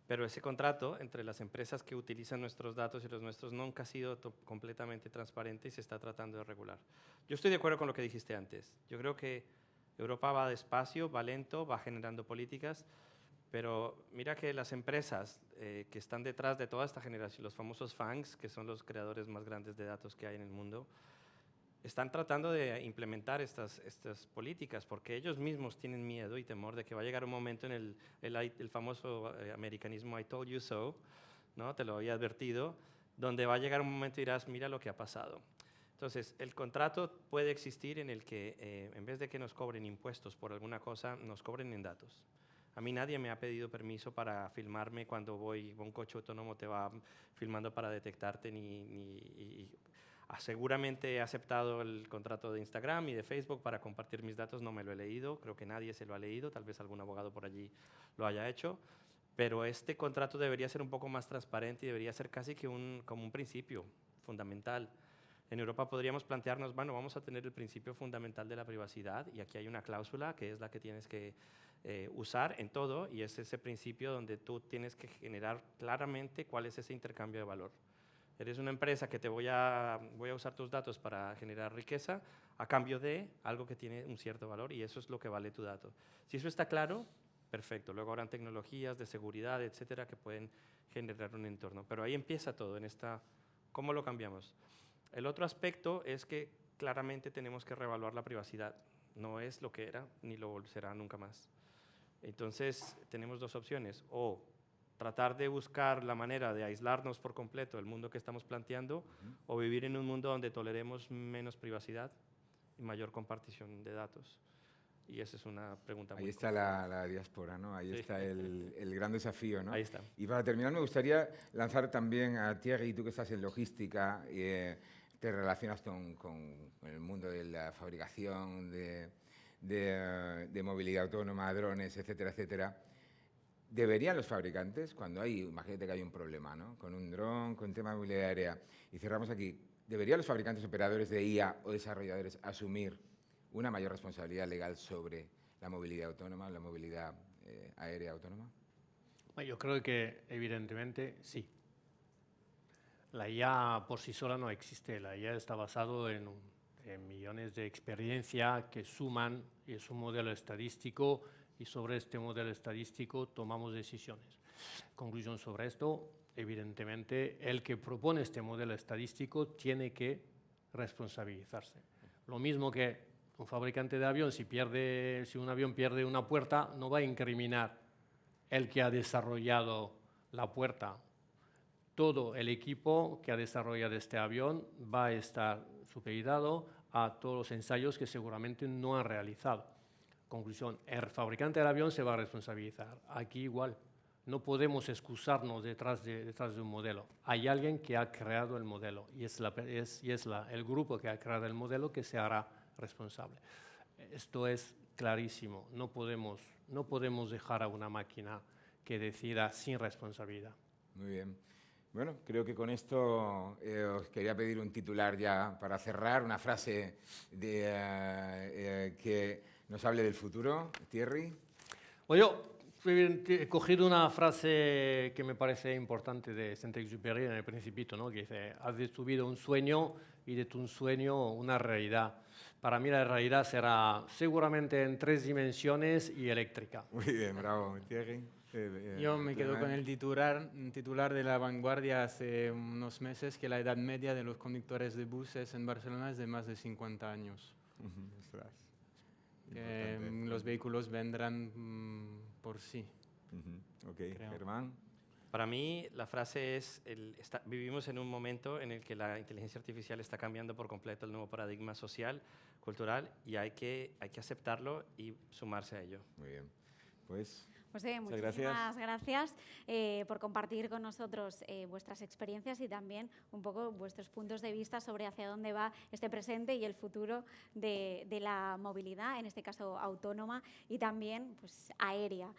Pero ese contrato entre las empresas que utilizan nuestros datos y los nuestros nunca ha sido completamente transparente y se está tratando de regular. Yo estoy de acuerdo con lo que dijiste antes. Yo creo que Europa va despacio, va lento, va generando políticas, pero mira que las empresas que están detrás de toda esta generación, los famosos FANGs, que son los creadores más grandes de datos que hay en el mundo, están tratando de implementar estas políticas porque ellos mismos tienen miedo y temor de que va a llegar un momento en el famoso americanismo I told you so, ¿no? Te lo había advertido, donde va a llegar un momento y dirás, mira lo que ha pasado. Entonces, el contrato puede existir en el que en vez de que nos cobren impuestos por alguna cosa, nos cobren en datos. A mí nadie me ha pedido permiso para filmarme cuando voy, un coche autónomo te va filmando para detectarte, seguramente he aceptado el contrato de Instagram y de Facebook para compartir mis datos, no me lo he leído, creo que nadie se lo ha leído, tal vez algún abogado por allí lo haya hecho, pero este contrato debería ser un poco más transparente y debería ser casi que como un principio fundamental. En Europa podríamos plantearnos, bueno, vamos a tener el principio fundamental de la privacidad y aquí hay una cláusula que es la que tienes que usar en todo y es ese principio donde tú tienes que generar claramente cuál es ese intercambio de valor. Eres una empresa que voy a usar tus datos para generar riqueza a cambio de algo que tiene un cierto valor y eso es lo que vale tu dato. Si eso está claro, perfecto. Luego habrán tecnologías de seguridad, etcétera, que pueden generar un entorno. Pero ahí empieza todo, ¿cómo lo cambiamos? El otro aspecto es que claramente tenemos que reevaluar la privacidad. No es lo que era, ni lo será nunca más. Entonces, tenemos dos opciones. O tratar de buscar la manera de aislarnos por completo del mundo que estamos planteando, o vivir en un mundo donde toleremos menos privacidad y mayor compartición de datos. Y esa es una pregunta muy
está la diáspora, ¿no? Ahí
sí.
está el gran desafío, ¿no?
Ahí está.
Y para terminar, me gustaría lanzar también a Thierry, tú que estás en logística, te relacionas con el mundo de la fabricación, de movilidad autónoma, drones, etcétera, etcétera. ¿Deberían los fabricantes, imagínate que hay un problema, ¿no? Con un dron, con tema de movilidad aérea, y cerramos aquí, ¿deberían los fabricantes operadores de IA o desarrolladores asumir una mayor responsabilidad legal sobre la movilidad autónoma, la movilidad aérea autónoma?
Yo creo que evidentemente sí. La IA por sí sola no existe, la IA está basado en millones de experiencia que suman y es un modelo estadístico y sobre este modelo estadístico tomamos decisiones. Conclusión sobre esto, evidentemente el que propone este modelo estadístico tiene que responsabilizarse. Lo mismo que un fabricante de avión, si un avión pierde una puerta, no va a incriminar el que ha desarrollado la puerta. todo el equipo que ha desarrollado este avión va a estar supeditado a todos los ensayos que seguramente no han realizado. Conclusión, el fabricante del avión se va a responsabilizar. Aquí igual, no podemos excusarnos detrás de un modelo. Hay alguien que ha creado el modelo y es el grupo que ha creado el modelo que se hará responsable. Esto es clarísimo. No podemos dejar a una máquina que decida sin responsabilidad.
Muy bien. Bueno, creo que con esto os quería pedir un titular ya para cerrar, una frase que nos hable del futuro. Thierry.
Pues yo he cogido una frase que me parece importante de Saint-Exupéry en El Principito, ¿no? Que dice, has destruido un sueño y de tu sueño una realidad. Para mí la realidad será seguramente en 3 dimensiones y eléctrica.
Muy bien, bravo. Thierry.
Yo me quedo con el titular de La Vanguardia hace unos meses, que la edad media de los conductores de buses en Barcelona es de más de 50 años.
Ostras.
Que los vehículos vendrán por sí.
Ok,
creo.
Germán.
Para mí, la frase es, vivimos en un momento en el que la inteligencia artificial está cambiando por completo el nuevo paradigma social, cultural, y hay que aceptarlo y sumarse a ello.
Muy bien. Pues
Muchísimas gracias por compartir con nosotros vuestras experiencias y también un poco vuestros puntos de vista sobre hacia dónde va este presente y el futuro de la movilidad, en este caso autónoma y también pues, aérea.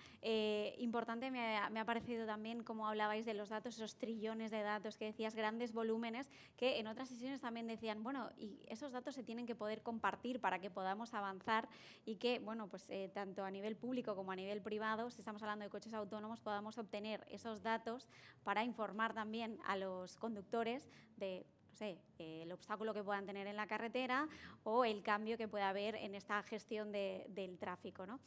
Importante me ha parecido también cómo hablabais de los datos, esos trillones de datos que decías, grandes volúmenes, que en otras sesiones también decían, bueno, y esos datos se tienen que poder compartir para que podamos avanzar y que, bueno, pues tanto a nivel público como a nivel privado, si estamos hablando de coches autónomos, podamos obtener esos datos para informar también a los conductores de el obstáculo que puedan tener en la carretera o el cambio que pueda haber en esta gestión del tráfico, ¿no?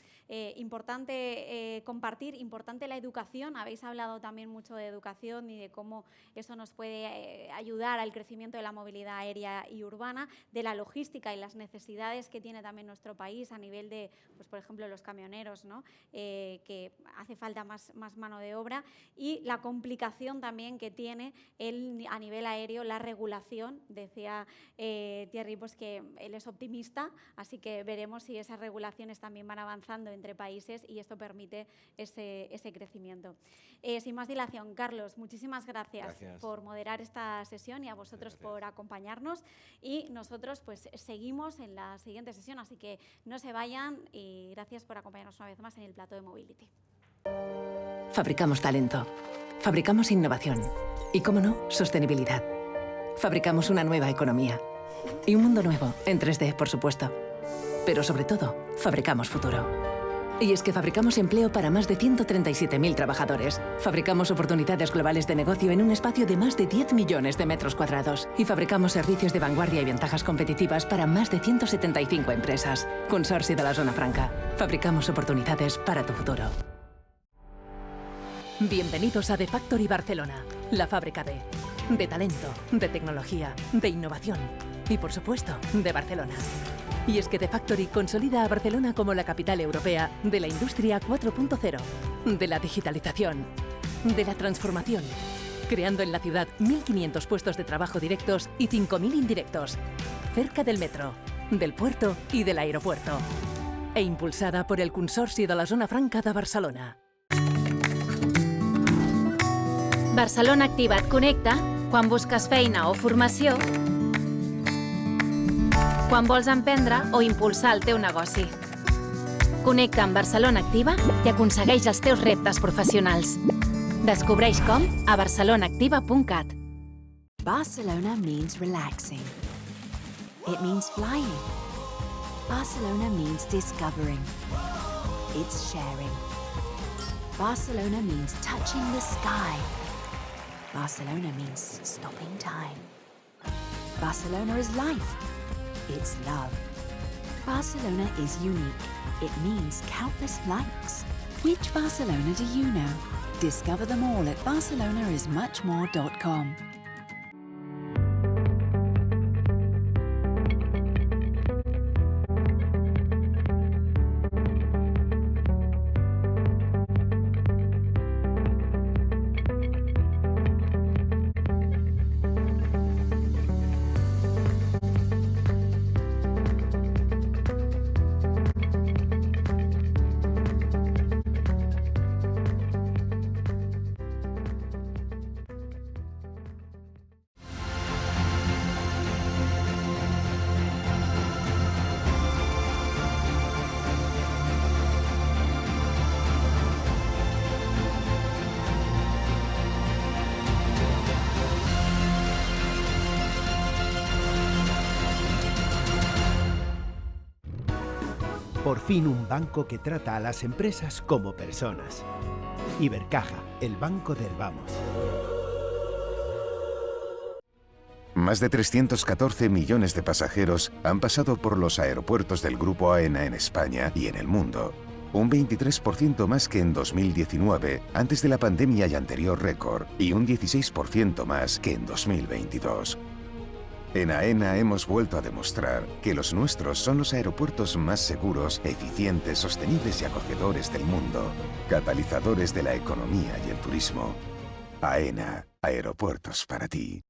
Importante compartir, importante la educación. Habéis hablado también mucho de educación y de cómo eso nos puede ayudar al crecimiento de la movilidad aérea y urbana, de la logística y las necesidades que tiene también nuestro país a nivel de, pues, por ejemplo, los camioneros, ¿no? Que hace falta más mano de obra y la complicación también que tiene a nivel aéreo la regulación. Decía Thierry pues, que él es optimista, así que veremos si esas regulaciones también van avanzando entre países y esto permite ese crecimiento. Sin más dilación, Carlos, muchísimas gracias por moderar esta sesión y a vosotros por acompañarnos y nosotros pues seguimos en la siguiente sesión, así que no se vayan y gracias por acompañarnos una vez más en el Plató de Mobility.
Fabricamos talento, fabricamos innovación y, cómo no, sostenibilidad. Fabricamos una nueva economía y un mundo nuevo, en 3D, por supuesto. Pero sobre todo, fabricamos futuro. Y es que fabricamos empleo para más de 137.000 trabajadores. Fabricamos oportunidades globales de negocio en un espacio de más de 10 millones de metros cuadrados. Y fabricamos servicios de vanguardia y ventajas competitivas para más de 175 empresas. Consorcio de la Zona Franca. Fabricamos oportunidades para tu futuro. Bienvenidos a The Factory Barcelona, la fábrica de talento, de tecnología, de innovación y, por supuesto, de Barcelona. Y es que The Factory consolida a Barcelona como la capital europea de la industria 4.0, de la digitalización, de la transformación, creando en la ciudad 1.500 puestos de trabajo directos y 5.000 indirectos, cerca del metro, del puerto y del aeropuerto, e impulsada por el Consorci de la Zona Franca de Barcelona.
Barcelona Activa et connecta quan busques feina o formació, quan vols emprendre o impulsar el teu negoci. Connecta amb Barcelona Activa i aconsegueix els teus reptes professionals. Descobreix com a barcelonaactiva.cat.
Barcelona means relaxing. It means flying. Barcelona means discovering. It's sharing. Barcelona means touching the sky. Barcelona means stopping time. Barcelona is life. It's love. Barcelona is unique. It means countless likes. Which Barcelona do you know? Discover them all at barcelonaismuchmore.com.
Por fin un banco que trata a las empresas como personas. Ibercaja, el banco del vamos.
Más de 314 millones de pasajeros han pasado por los aeropuertos del Grupo Aena en España y en el mundo. Un 23% más que en 2019, antes de la pandemia y anterior récord, y un 16% más que en 2022. En Aena hemos vuelto a demostrar que los nuestros son los aeropuertos más seguros, eficientes, sostenibles y acogedores del mundo, catalizadores de la economía y el turismo. Aena, aeropuertos para ti.